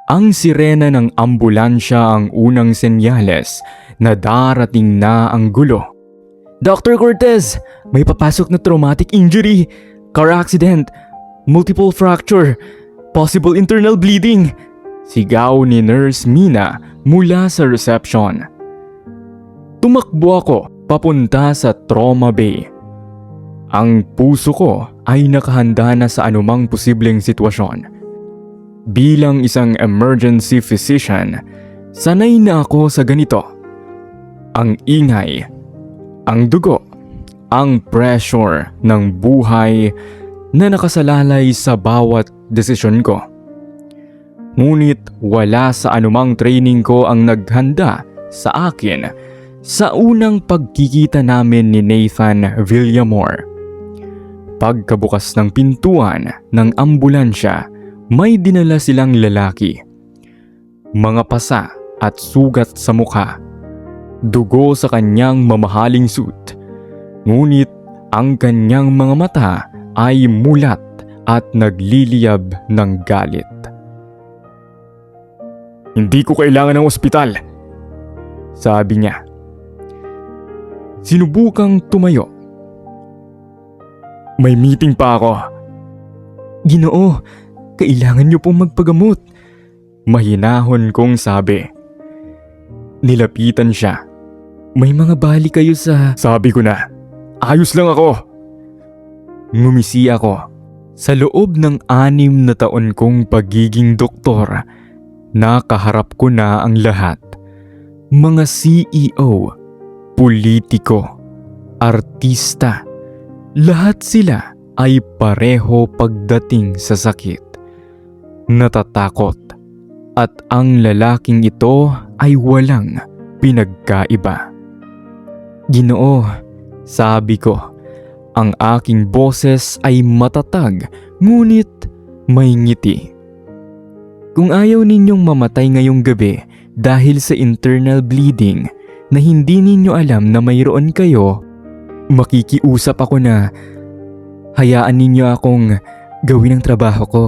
Ang sirena ng ambulansya ang unang senyales na darating na ang gulo. Dr. Cortez, may papasok na traumatic injury, car accident, multiple fracture, possible internal bleeding. Sigaw ni Nurse Mina mula sa reception. Tumakbo ako papunta sa trauma bay. Ang puso ko ay nakahanda na sa anumang posibleng sitwasyon. Bilang isang emergency physician, sanay na ako sa ganito. Ang ingay, ang dugo, ang pressure ng buhay na nakasalalay sa bawat desisyon ko. Ngunit wala sa anumang training ko ang naghanda sa akin sa unang pagkikita namin ni Nathan Villamor. Pagkabukas ng pintuan ng ambulansya, may dinala silang lalaki. Mga pasa at sugat sa mukha. Dugo sa kanyang mamahaling suit. Ngunit ang kanyang mga mata ay mulat at nagliliyab ng galit. Hindi ko kailangan ng ospital, sabi niya. Sinubukang tumayo. May meeting pa ako. Ginoo, kailangan niyo pong magpagamot. Mahinahon kong sabi. Nilapitan siya. May mga bali kayo sa... Sabi ko na, ayos lang ako. Ngumisi ako. Sa loob ng 6 na taon kong pagiging doktor, nakaharap ko na ang lahat. Mga CEO, politiko, artista, lahat sila ay pareho pagdating sa sakit. Natatakot at ang lalaking ito ay walang pinagkaiba. Ginoo, sabi ko, ang aking boses ay matatag ngunit may ngiti. Kung ayaw ninyong mamatay ngayong gabi dahil sa internal bleeding na hindi ninyo alam na mayroon kayo, makikiusap ako na hayaan ninyo akong gawin ang trabaho ko.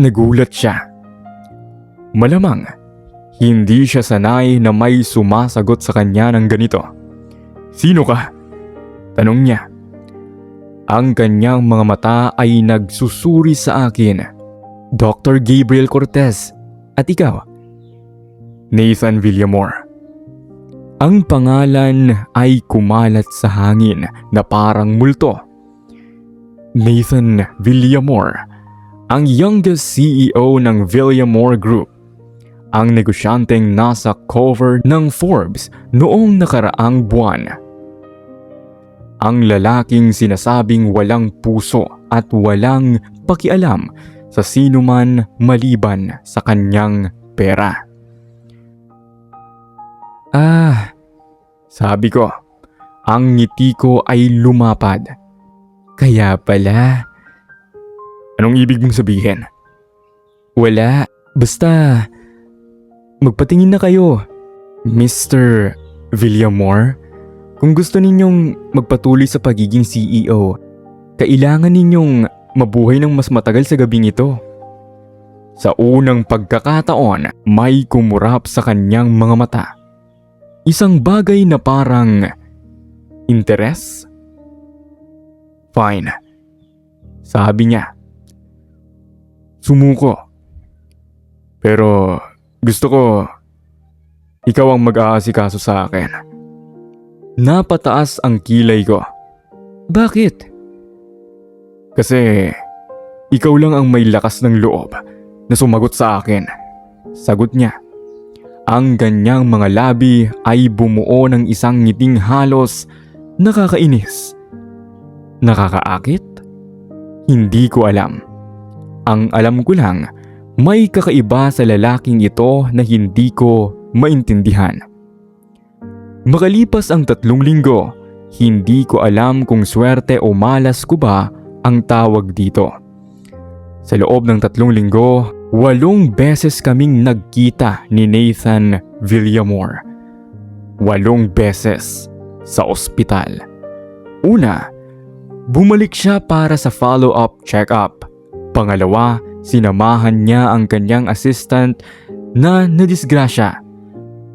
Nagulat siya. Malamang, hindi siya sanay na may sumasagot sa kanya ng ganito. Sino ka? Tanong niya. Ang kanyang mga mata ay nagsusuri sa akin. Dr. Gabriel Cortez. At ikaw? Nathan Villamor. Ang pangalan ay kumalat sa hangin na parang multo. Nathan Villamor, ang youngest CEO ng Villamor Group, ang negosyanteng nasa cover ng Forbes noong nakaraang buwan. Ang lalaking sinasabing walang puso at walang pakialam sa sinuman maliban sa kanyang pera. Sabi ko, ang ngiti ko ay lumapad. Kaya pala. Anong ibig mong sabihin? Wala, basta magpatingin na kayo. Mr. Villamor, kung gusto ninyong magpatuloy sa pagiging CEO, kailangan ninyong mabuhay ng mas matagal sa gabing ito. Sa unang pagkakataon, may kumurap sa kanyang mga mata. Isang bagay na parang interes? Fine, sabi niya. Sumuko. Pero gusto ko ikaw ang mag-aasikaso sa akin. Napataas ang kilay ko. Bakit? Kasi ikaw lang ang may lakas ng loob na sumagot sa akin. Sagot niya. Ang kanyang mga labi ay bumuo ng isang ngiting halos nakakainis. Nakakaakit? Hindi ko alam. Ang alam ko lang, may kakaiba sa lalaking ito na hindi ko maintindihan. Makalipas ang 3 linggo, hindi ko alam kung swerte o malas ko ba ang tawag dito. Sa loob ng 3 linggo, 8 beses kaming nagkita ni Nathan Villamor. 8 beses sa ospital. Una, bumalik siya para sa follow-up check-up. Pangalawa, Sinamahan niya ang kanyang assistant na nadisgrasya.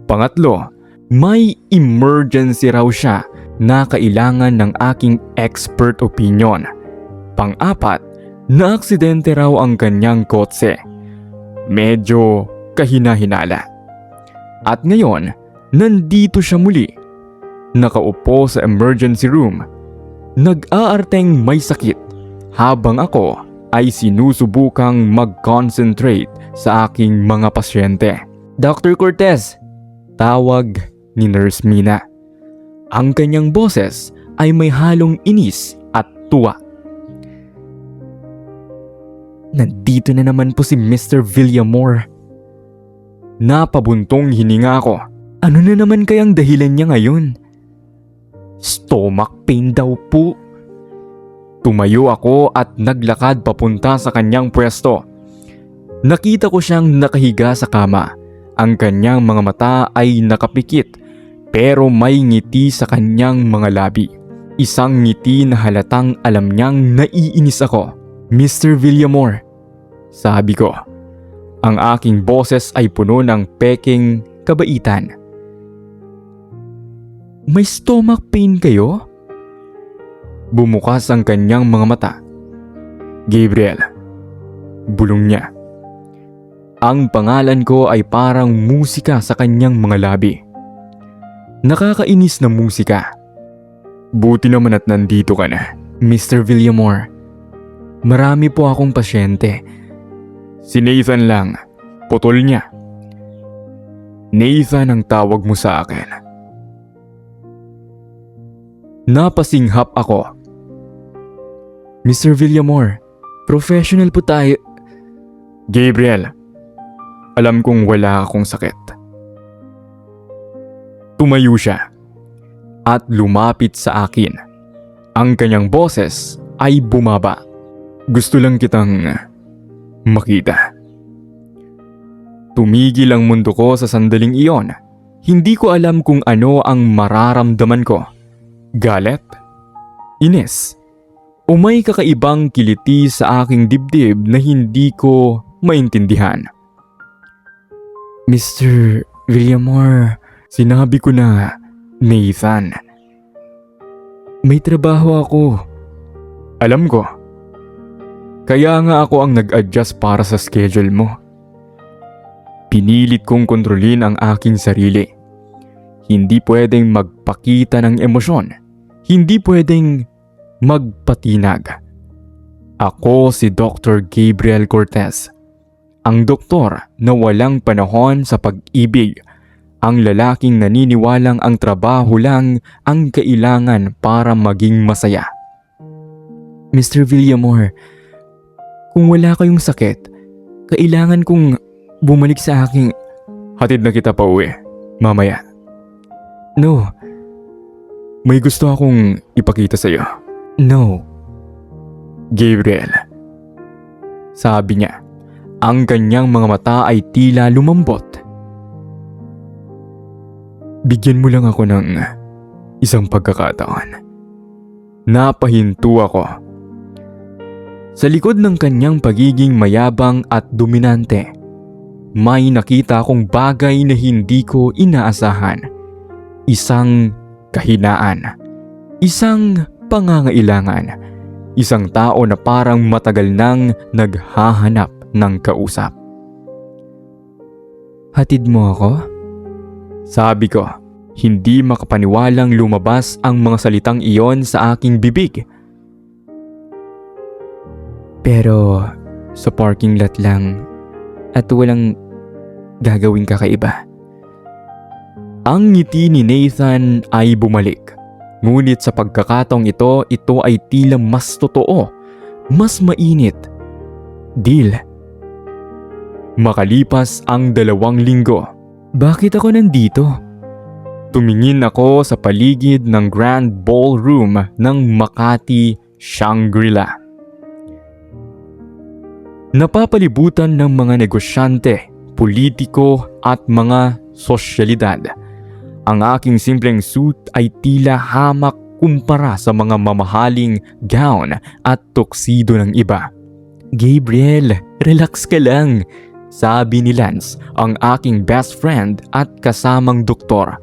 Pangatlo, may emergency raw siya na kailangan ng aking expert opinion. Pang-apat, naaksidente raw ang kanyang kotse. Medyo kahina-hinala. At ngayon, nandito siya muli. Nakaupo sa emergency room. Nag-aarteng may sakit habang ako ay sinusubukang mag-concentrate sa aking mga pasyente. Dr. Cortez, tawag ni Nurse Mina. Ang kanyang boses ay may halong inis at tuwa. Nandito na naman po si Mr. Villamor. Napabuntong hininga ako. Ano na naman kayang dahilan niya ngayon? Stomach pain daw po. Tumayo ako at naglakad papunta sa kanyang pwesto. Nakita ko siyang nakahiga sa kama. Ang kanyang mga mata ay nakapikit pero may ngiti sa kanyang mga labi. Isang ngiti na halatang alam niyang naiinis ako. Mr. Villamor, sabi ko. Ang aking boses ay puno ng peking kabaitan. May stomach pain kayo? Bumukas ang kanyang mga mata. Gabriel, bulong niya. Ang pangalan ko ay parang musika sa kanyang mga labi. Nakakainis na musika. Buti naman at nandito ka na, Mr. Villamor. Marami po akong pasyente. Si Nathan lang, putol niya. Nathan ang tawag mo sa akin. Napasinghap ako. Mr. Villamor, professional po tayo. Gabriel, alam kong wala akong sakit. Tumayo siya at lumapit sa akin. Ang kanyang boses ay bumaba. Gusto lang kitang makita. Tumigil ang mundo ko sa sandaling iyon. Hindi ko alam kung ano ang mararamdaman ko. Galit? Inis? O may kakaibang kiliti sa aking dibdib na hindi ko maintindihan? Mr. Villamor, sinabi ko na, Nathan. May trabaho ako. Alam ko. Kaya nga ako ang nag-adjust para sa schedule mo. Pinilit kong kontrolin ang aking sarili. Hindi pwedeng magpakita ng emosyon. Hindi pwedeng magpatinag. Ako si Dr. Gabriel Cortez. Ang doktor na walang panahon sa pag-ibig. Ang lalaking naniniwalang ang trabaho lang ang kailangan para maging masaya. Mr. Villamor, kung wala kayong sakit, kailangan kong bumalik sa aking... Hatid na kita pa uwi, mamaya. No. May gusto akong ipakita sa'yo. No. Gabriel. Sabi niya. Ang kanyang mga mata ay tila lumambot. Bigyan mo lang ako ng isang pagkakataon. Napahinto ako. Sa likod ng kanyang pagiging mayabang at dominante, may nakita akong bagay na hindi ko inaasahan. Isang kahinaan. Isang pangangailangan. Isang tao na parang matagal nang naghahanap ng kausap. Hatid mo ako? Sabi ko, hindi makapaniwalang lumabas ang mga salitang iyon sa aking bibig. Pero sa parking lot lang at walang gagawing kakaiba. Ang ngiti ni Nathan ay bumalik. Ngunit sa pagkakataong ito ay tila mas totoo, mas mainit. Deal. Makalipas ang 2 linggo. Bakit ako nandito? Tumingin ako sa paligid ng Grand Ballroom ng Makati, Shangri-La. Napapalibutan ng mga negosyante, politiko at mga sosyalidad. Ang aking simpleng suit ay tila hamak kumpara sa mga mamahaling gown at tuxedo ng iba. Gabriel, relax ka lang. Sabi ni Lance, ang aking best friend at kasamang doktor,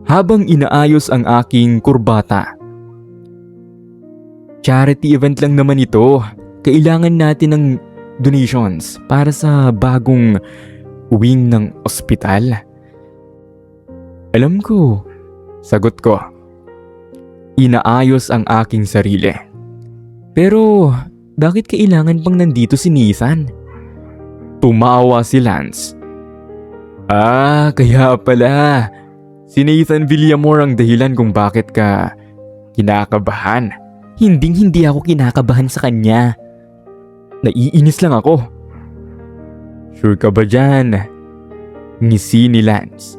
habang inaayos ang aking kurbata. Charity event lang naman ito. Kailangan natin ng donations para sa bagong wing ng ospital. Alam ko, sagot ko. Inaayos ang aking sarili. Pero bakit kailangan pang nandito si Nathan? Tumawa si Lance. Kaya pala. Si Nathan Villamor ang dahilan kung bakit ka kinakabahan. Hindi ako kinakabahan sa kanya. Naiinis lang ako. Sure ka ba dyan? Ngisi ni Lance.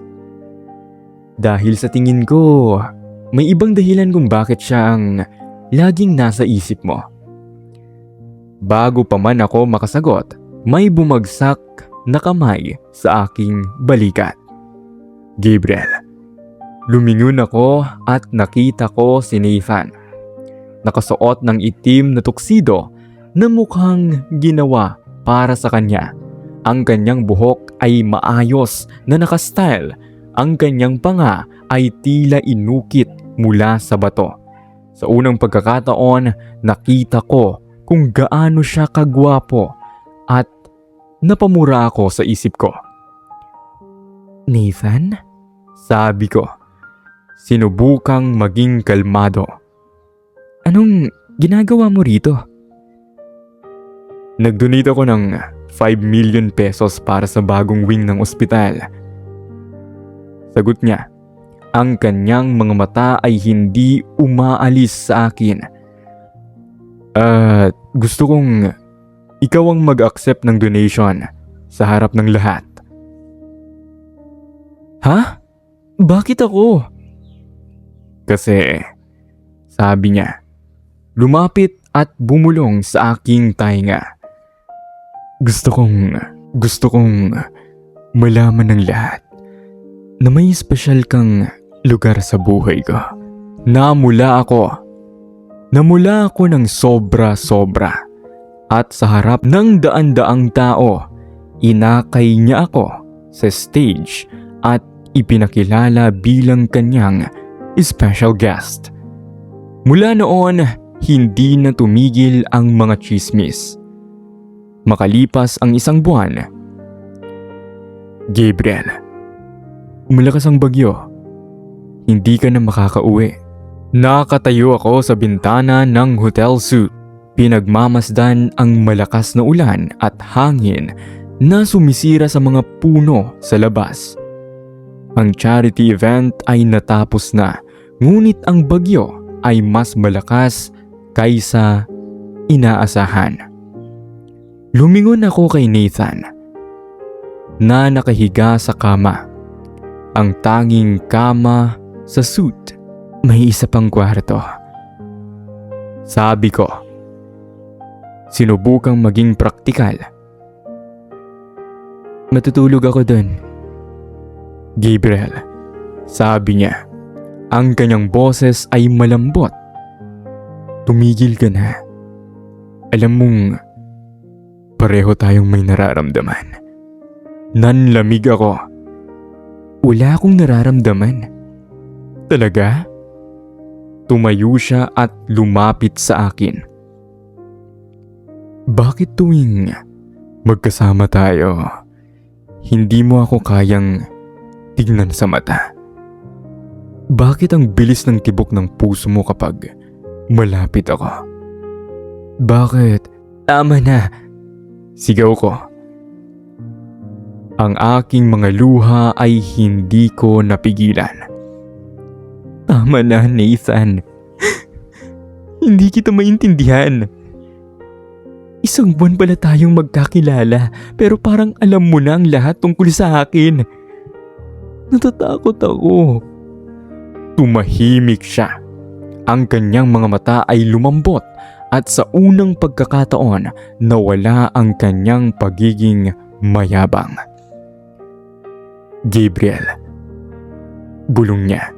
Dahil sa tingin ko, may ibang dahilan kung bakit siya ang laging nasa isip mo. Bago pa man ako makasagot, may bumagsak na kamay sa aking balikat. Gabriel. Lumingon ako at nakita ko si Nathan. Nakasuot ng itim na tuksido na mukhang ginawa para sa kanya. Ang kanyang buhok ay maayos na nakastyle. Ang kanyang panga ay tila inukit mula sa bato. Sa unang pagkakataon, nakita ko kung gaano siya kagwapo at napamura ako sa isip ko. Nathan? Sabi ko. Sinubukang maging kalmado. Anong ginagawa mo rito? Nag-donate ako ng 5 million pesos para sa bagong wing ng ospital. Sagot niya. Ang kanyang mga mata ay hindi umaalis sa akin. Gusto kong ikaw ang mag-accept ng donation sa harap ng lahat. Ha? Bakit ako? Kasi, sabi niya, lumapit at bumulong sa aking tainga. Gusto kong malaman ng lahat na may espesyal kang lugar sa buhay ko. Namula ako ng sobra-sobra. At sa harap ng daan-daang tao, inakay niya ako sa stage at ipinakilala bilang kanyang special guest. Mula noon, hindi na tumigil ang mga tsismis. Makalipas ang isang buwan, Gabriel, umalakas ang bagyo. Hindi ka na makakauwi. Nakatayo ako sa bintana ng hotel suite. Pinagmamasdan ang malakas na ulan at hangin na sumisira sa mga puno sa labas. Ang charity event ay natapos na, ngunit ang bagyo ay mas malakas kaysa inaasahan. Lumingon ako kay Nathan na nakahiga sa kama. Ang tanging kama sa suite, may isa pang kwarto. Sabi ko, sinubukang maging praktikal. Matutulog ako dun. Gabriel, sabi niya. Ang kanyang boses ay malambot. Tumigil ka na. Alam mong pareho tayong may nararamdaman. Nanlamig ako. Wala akong nararamdaman. Talaga? Tumayo siya at lumapit sa akin. Bakit tuwing magkasama tayo, hindi mo ako kayang tignan sa mata? Bakit ang bilis ng tibok ng puso mo kapag malapit ako? Bakit? Tama na! Sigaw ko. Ang aking mga luha ay hindi ko napigilan. Tama na, Nathan. Hindi kita maintindihan. Isang buwan pala tayong magkakilala, pero parang alam mo na ang lahat tungkol sa akin. Natatakot ako. Tumahimik siya. Ang kanyang mga mata ay lumambot at sa unang pagkakataon nawala ang kanyang pagiging mayabang. Gabriel, bulong niya.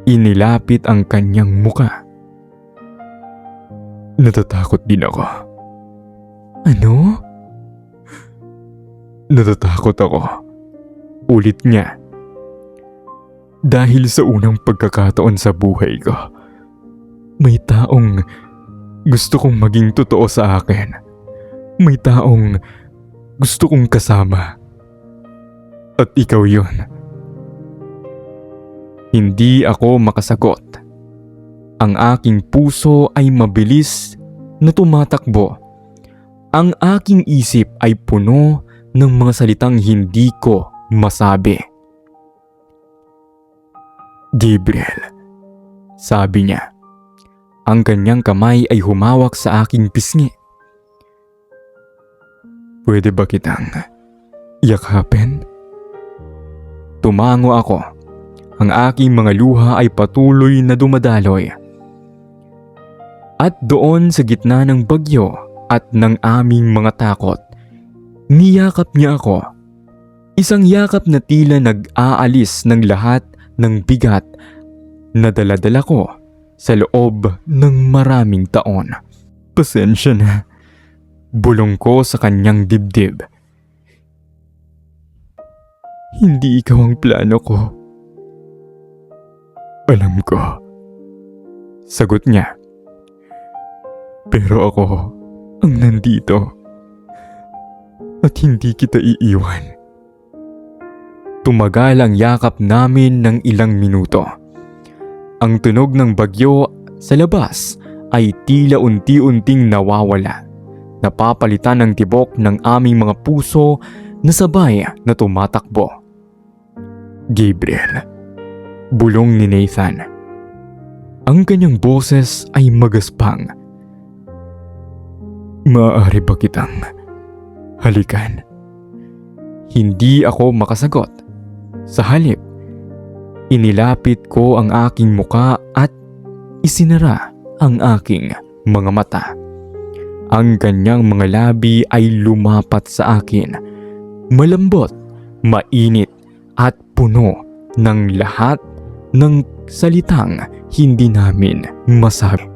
Inilapit ang kanyang muka. Natatakot din ako. Ano? Natatakot ako. Ulit niya. Dahil sa unang pagkakataon sa buhay ko, may taong gusto kong maging totoo sa akin. May taong gusto kong kasama. At ikaw yun. Hindi ako makasagot. Ang aking puso ay mabilis na tumatakbo. Ang aking isip ay puno ng mga salitang hindi ko masabi. Gabriel, sabi niya. Ang kanyang kamay ay humawak sa aking pisngi. Pwede ba kitang yakapin? Tumango ako. Ang aking mga luha ay patuloy na dumadaloy. At doon sa gitna ng bagyo at ng aming mga takot, niyakap niya ako. Isang yakap na tila nag-aalis ng lahat ng bigat na dala-dala ko sa loob ng maraming taon. Pasensya na. Bulong ko sa kanyang dibdib. Hindi ikaw ang plano ko. Alam ko. Sagot niya. Pero ako ang nandito. At hindi kita iiwan. Tumagal ang yakap namin ng ilang minuto. Ang tunog ng bagyo sa labas ay tila unti-unting nawawala. Napapalitan ng tibok ng aming mga puso na sabay na tumatakbo. Gabriel, bulong ni Nathan. Ang kanyang boses ay magaspang. Maaari ba kitang halikan? Hindi ako makasagot. Sa halip, inilapit ko ang aking muka at isinara ang aking mga mata. Ang kanyang mga labi ay lumapat sa akin. Malambot, mainit at puno ng lahat ng salitang hindi namin masabi.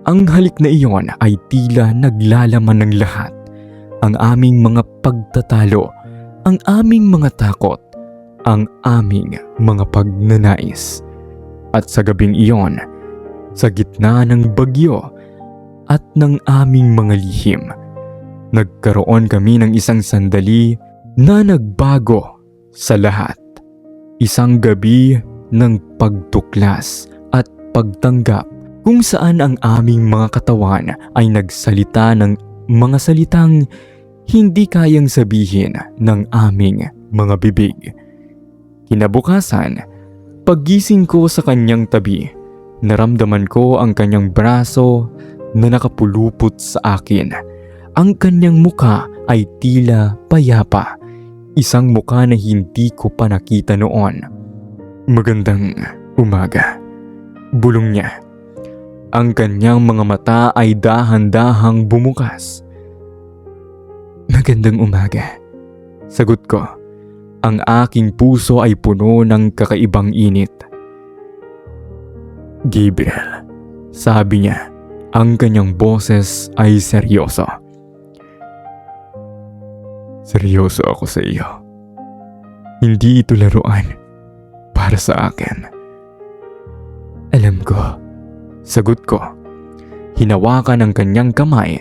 Ang halik na iyon ay tila naglalaman ng lahat. Ang aming mga pagtatalo, ang aming mga takot, ang aming mga pagnanais. At sa gabing iyon, sa gitna ng bagyo at ng aming mga lihim, nagkaroon kami ng isang sandali na nagbago sa lahat. Isang gabi ng pagtuklas at pagtanggap kung saan ang aming mga katawan ay nagsalita ng mga salitang hindi kayang sabihin ng aming mga bibig. Kinabukasan, paggising ko sa kanyang tabi, naramdaman ko ang kanyang braso na nakapulupot sa akin. Ang kanyang muka ay tila payapa, isang muka na hindi ko pa nakita noon. Magandang umaga, bulong niya. Ang kanyang mga mata ay dahan-dahang bumukas. Magandang umaga, sagot ko. Ang aking puso ay puno ng kakaibang init. Gabriel, sabi niya, ang kanyang boses ay seryoso. Seryoso ako sa iyo. Hindi ito laruan para sa akin. Alam ko, sagot ko. Hinawakan ang kanyang kamay.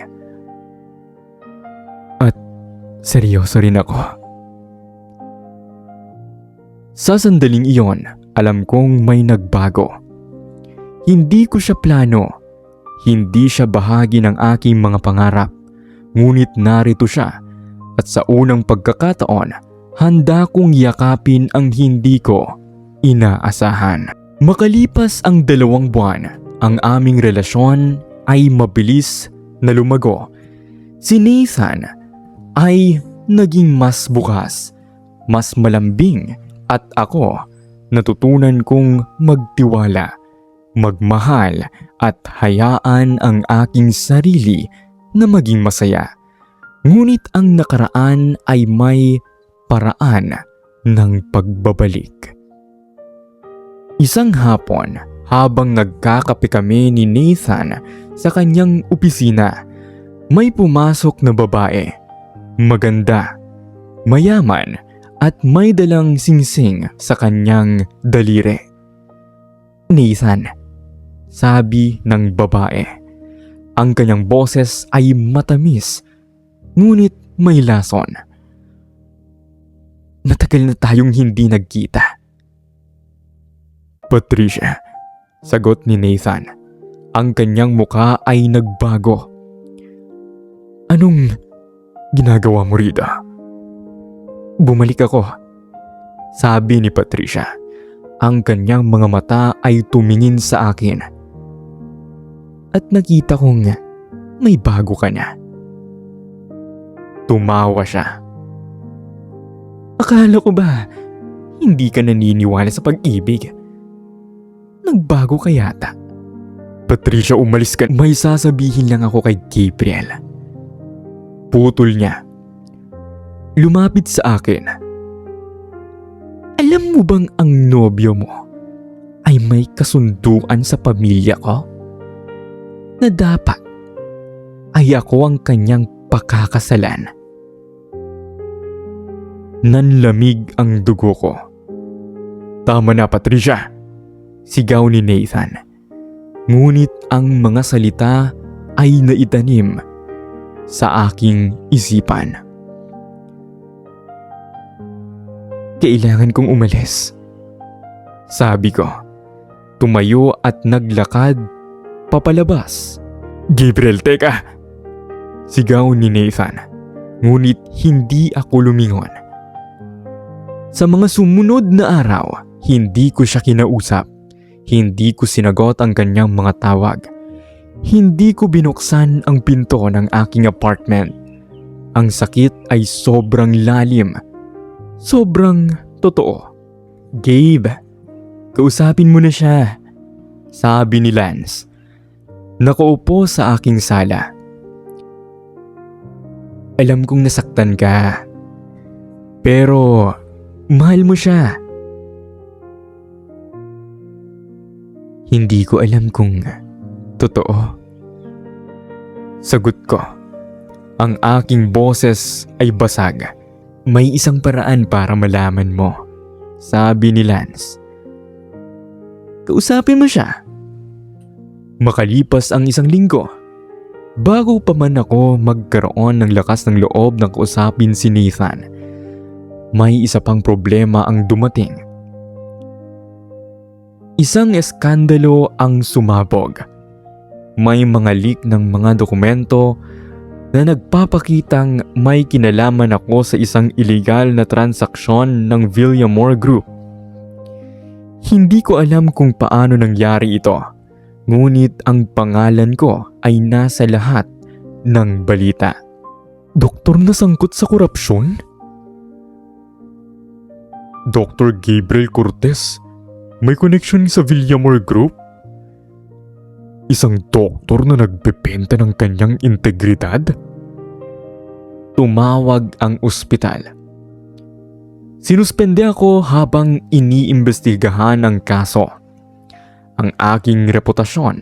At seryoso rin ako. Sa sandaling iyon, alam kong may nagbago. Hindi ko siya plano. Hindi siya bahagi ng aking mga pangarap. Ngunit narito siya. At sa unang pagkakataon, handa kong yakapin ang hindi ko inaasahan. Makalipas ang 2 buwan, ang aming relasyon ay mabilis na lumago. Si Nathan ay naging mas bukas, mas malambing at ako natutunan kong magtiwala, magmahal at hayaan ang aking sarili na maging masaya. Ngunit ang nakaraan ay may paraan ng pagbabalik. Isang hapon, habang nagkakape kami ni Nathan sa kanyang opisina, May pumasok na babae. Maganda, mayaman at may dalang singsing sa kanyang daliri. Nathan, sabi ng babae. Ang kanyang boses ay matamis, ngunit may lason. Matagal na tayong hindi nagkita. Patricia, sagot ni Nathan. Ang kanyang muka ay nagbago. Anong ginagawa mo rito? Bumalik ako, sabi ni Patricia. Ang kanyang mga mata ay tumingin sa akin. At nakita kong may bago ka na. Tumawa siya. Akala ko ba hindi ka naniniwala sa pag-ibig? Nagbago ka yata. Patricia, umalis ka. May sasabihin lang ako kay Gabriel. Putol niya. Lumapit sa akin. Alam mo bang ang nobyo mo ay may kasunduan sa pamilya ko? Na dapat ay ako ang kanyang pakakasalan. Nanlamig ang dugo ko. Tama na, Patricia, sigaw ni Nathan. Ngunit ang mga salita ay naitanim sa aking isipan. Kailangan kong umalis, sabi ko. Tumayo at naglakad papalabas. Gabriel, teka! Sigaw ni Nathan. Ngunit hindi ako lumingon. Sa mga sumunod na araw, hindi ko siya kinausap. Hindi ko sinagot ang kanyang mga tawag. Hindi ko binuksan ang pinto ng aking apartment. Ang sakit ay sobrang lalim. Sobrang totoo. Gabe, kausapin mo na siya, sabi ni Lance. Nakaupo sa aking sala. Alam kong nasaktan ka. Pero mahal mo siya. Hindi ko alam kung totoo. Sagot ko. Ang aking boses ay basag. May isang paraan para malaman mo, sabi ni Lance. Kausapin mo siya. Makalipas ang isang linggo, bago pa man ako magkaroon ng lakas ng loob na kausapin si Nathan, may isa pang problema ang dumating. Isang eskandalo ang sumabog. May mga leak ng mga dokumento na nagpapakitang may kinalaman ako sa isang illegal na transaksyon ng Villamor Group. Hindi ko alam kung paano nangyari ito, ngunit ang pangalan ko ay nasa lahat ng balita. Doktor na sangkot sa korupsyon? Dr. Gabriel Cortez, may connection sa Villamor Group? Isang doktor na nagbebenta ng kanyang integridad? Tumawag ang ospital. Sinuspende ako habang iniimbestigahan ang kaso. Ang aking reputasyon,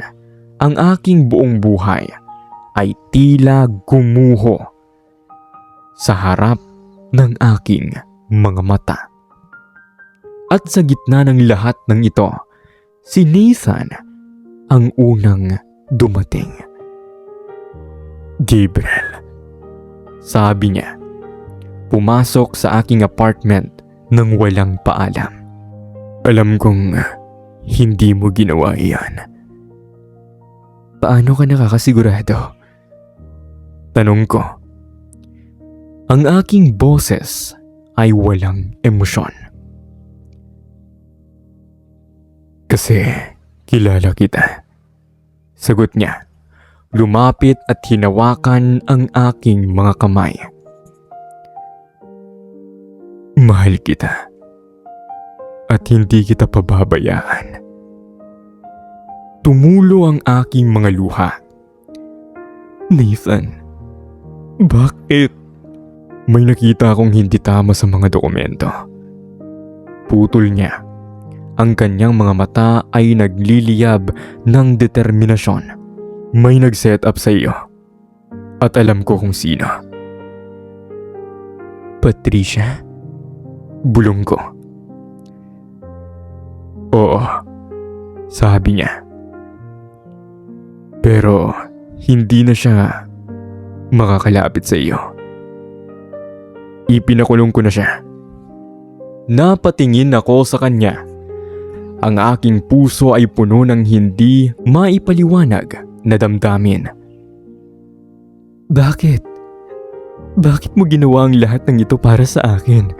ang aking buong buhay ay tila gumuho sa harap ng aking mga mata. At sa gitna ng lahat ng ito, si Nathan ang unang dumating. Gabriel, sabi niya, pumasok sa aking apartment nang walang paalam. Alam kong hindi mo ginawa iyan. Paano ka nakakasigurado? Tanong ko. Ang aking boses ay walang emosyon. Kasi kilala kita. Sagot niya. Lumapit at hinawakan ang aking mga kamay. Mahal kita. At hindi kita pababayaan. Tumulo ang aking mga luha. Nathan, bakit? May nakita akong hindi tama sa mga dokumento. Putol niya. Ang kanyang mga mata ay nagliliyab ng determinasyon. May nag-set up sa iyo. At alam ko kung sino. Patricia? Bulong ko. Oo, sabi niya. Pero hindi na siya makakalapit sa iyo. Ipinakulong ko na siya. Napatingin ako sa kanya. Ang aking puso ay puno ng hindi maipaliwanag na damdamin. Bakit? Bakit mo ginawa ang lahat ng ito para sa akin?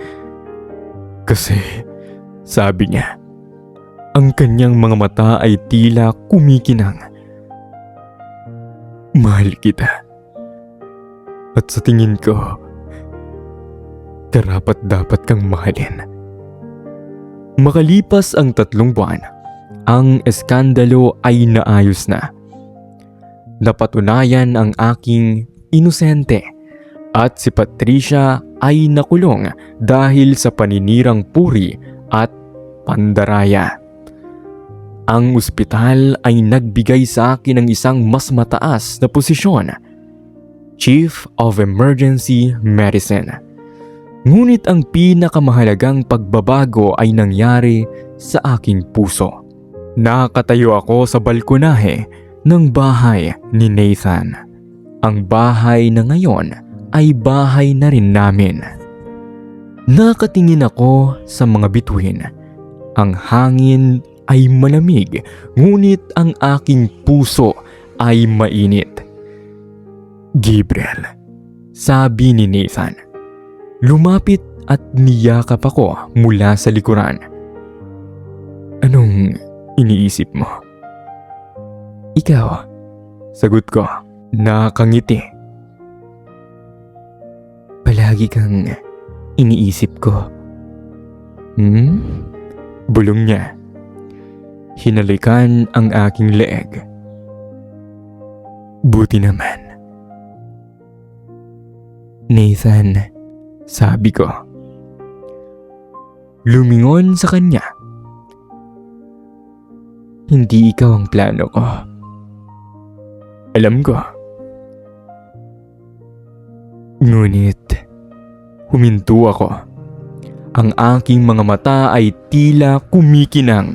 Kasi, sabi niya, ang kanyang mga mata ay tila kumikinang. Mahal kita. At sa tingin ko, karapat-dapat kang mahalin. Makalipas ang 3 buwan, ang eskandalo ay naayos na. Napatunayan ang aking inosente at si Patricia ay nakulong dahil sa paninirang puri at pandaraya. Ang ospital ay nagbigay sa akin ng isang mas mataas na posisyon, Chief of Emergency Medicine. Ngunit ang pinakamahalagang pagbabago ay nangyari sa aking puso. Nakatayo ako sa balkonahe ng bahay ni Nathan. Ang bahay na ngayon ay bahay na rin namin. Nakatingin ako sa mga bituin. Ang hangin ay malamig, ngunit ang aking puso ay mainit. Gabriel, sabi ni Nathan. Lumapit at niyakap ako mula sa likuran. Anong iniisip mo? Ikaw, sagot ko, nakangiti. Palagi kang iniisip ko. Bulong niya. Hinalikan ang aking leeg. Buti naman. Nathan, sabi ko. Lumingon sa kanya. Hindi ikaw ang plano ko. Alam ko. Ngunit, huminto ako. Ang aking mga mata ay tila kumikinang.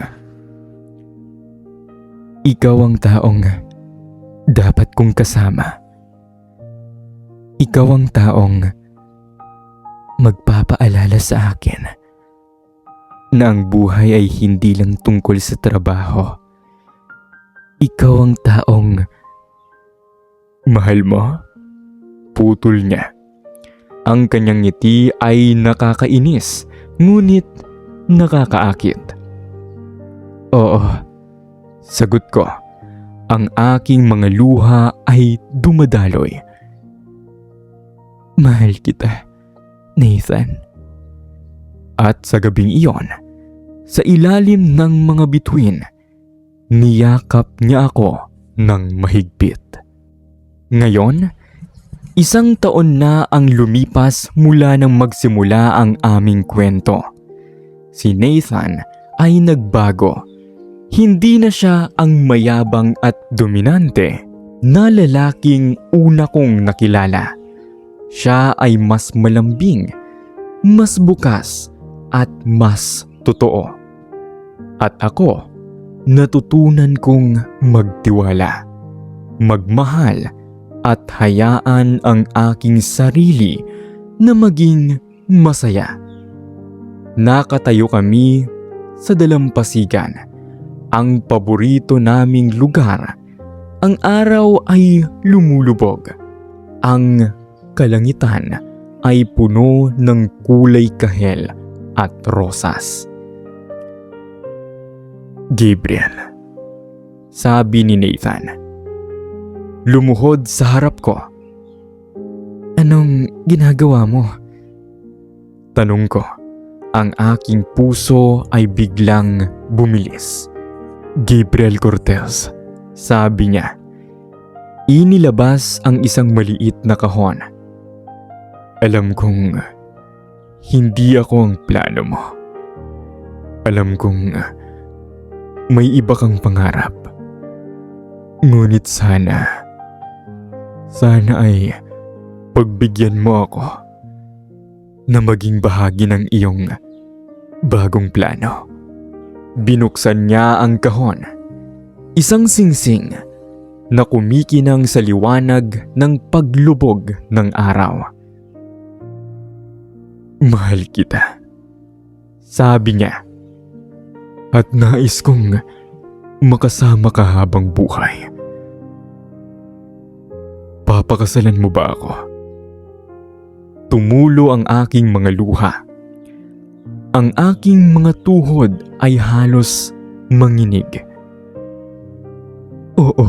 Ikaw ang taong dapat kong kasama. Ikaw ang taong magpapaalala sa akin na ang buhay ay hindi lang tungkol sa trabaho. Ikaw ang taong mahal mo. Putol niya. Ang kanyang ngiti ay nakakainis, ngunit nakakaakit. Oo, sagot ko. Ang aking mga luha ay dumadaloy. Mahal kita, Nathan. At sa gabing iyon, sa ilalim ng mga bituin, niyakap niya ako ng mahigpit. Ngayon, 1 taon na ang lumipas mula nang magsimula ang aming kwento. Si Nathan ay nagbago. Hindi na siya ang mayabang at dominante na lalaking una kong nakilala. Siya ay mas malambing, mas bukas, at mas totoo. At ako, natutunan kong magtiwala, magmahal, at hayaan ang aking sarili na maging masaya. Nakatayo kami sa dalampasigan, ang paborito naming lugar. Ang araw ay lumulubog. Ang kalangitan ay puno ng kulay kahel at rosas. Gabriel, sabi ni Nathan. Lumuhod sa harap ko. Anong ginagawa mo? Tanong ko. Ang aking puso ay biglang bumilis. Gabriel Cortez, sabi niya. Inilabas ang isang maliit na kahon. Alam kong hindi ako ang plano mo. Alam kong may iba kang pangarap. Ngunit sana Sana ay pagbigyan mo ako na maging bahagi ng iyong bagong plano. Binuksan niya ang kahon. Isang singsing na kumikinang sa liwanag ng paglubog ng araw. Mahal kita, sabi niya. At nais kong makasama ka habang buhay. Papakasalan mo ba ako? Tumulo ang aking mga luha. Ang aking mga tuhod ay halos manginig. Oo,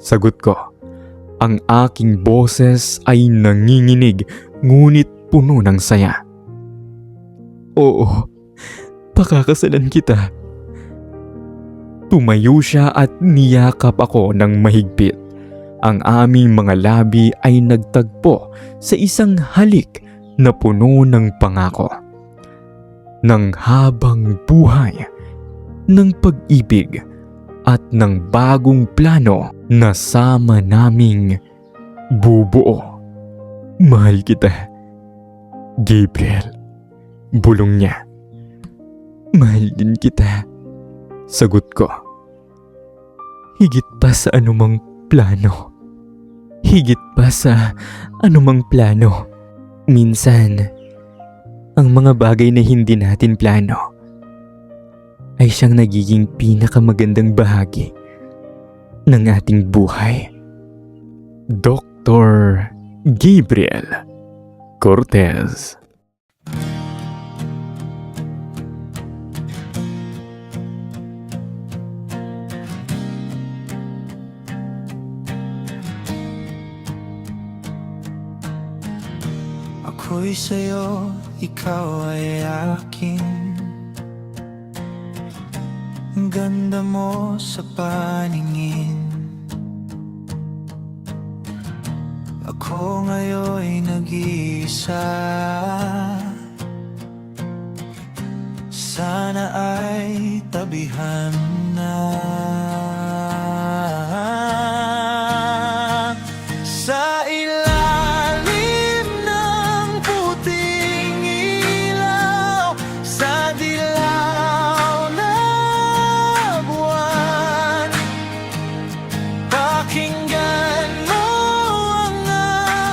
sagot ko. Ang aking boses ay nanginginig ngunit puno ng saya. Oo, pakakasalan kita. Tumayo siya at niyakap ako ng mahigpit. Ang aming mga labi ay nagtagpo sa isang halik na puno ng pangako. Ng habang buhay, ng pag-ibig, at ng bagong plano na sama naming bubuo. Mahal kita, Gabriel. Bulong niya. Mahal din kita, sagot ko. Higit pa sa anumang plano. Higit pa sa anumang plano. Minsan, ang mga bagay na hindi natin plano ay siyang nagiging pinakamagandang bahagi ng ating buhay. Dr. Gabriel Cortez. Ako'y sa'yo, ikaw ay akin. Ang ganda mo sa paningin. Ako ngayon'y nag-iisa. Sana ay tabihan na. Sa ilalim ng puting ilaw, sa dilaw na buwan, pakinggan mo ang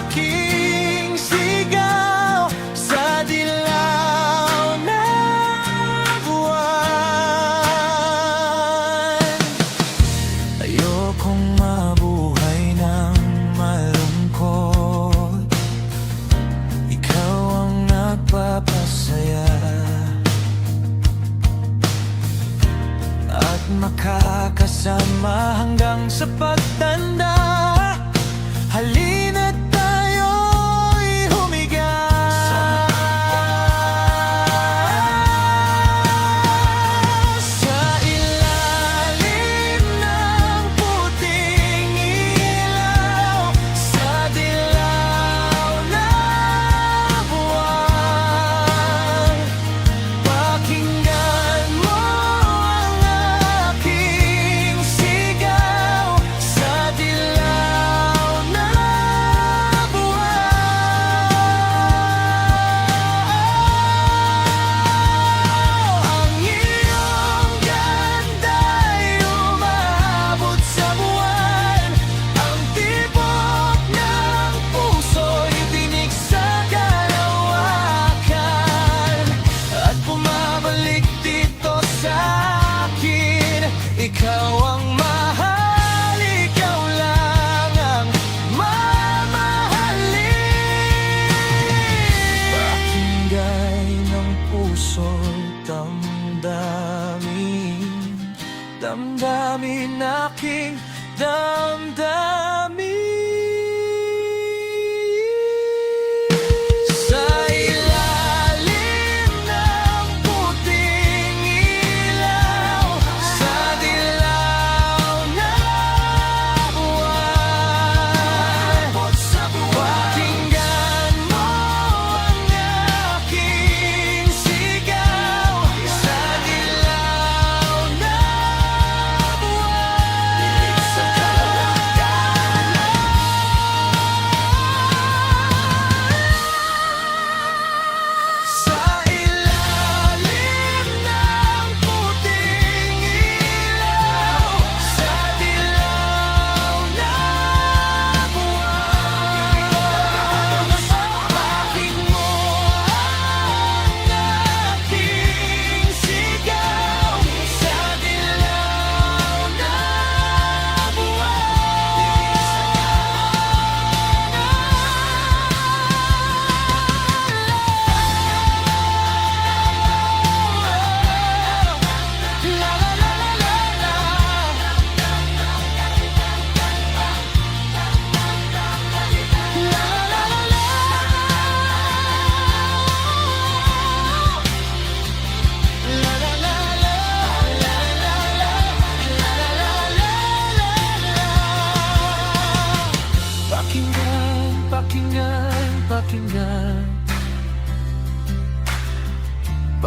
aking sigaw. Sa dilaw na buwan, ayokong mabuhay ng malungkot. Ikaw ang nagpapasaya at makakasama hanggang sa pagtanda. Halina't tayo'y humiga sa ilalim ng puting ilaw, sa dilaw na buwan. Pakinggan mo ang aking sigaw. Sa dilaw na buwan, ang iyong ganda'y umabot sa buwan. Ang tibok ng puso'y tinig sa kalawakan at bumabalik dito sa akin. Ikaw ang mahal, ikaw lang ang mamahalin. Pakinggay ng puso'y damdamin. Damdamin aking damdamin. Sa ilalim ng puting ilaw, sa dilaw na buwan, pakinggan mo ang aking sigaw. Sa dilaw na buwan,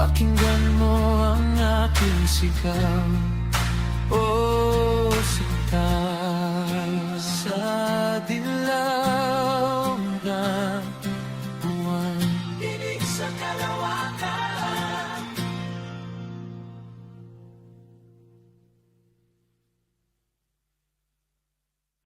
Pakinggan mo ang aking sigaw. Oh,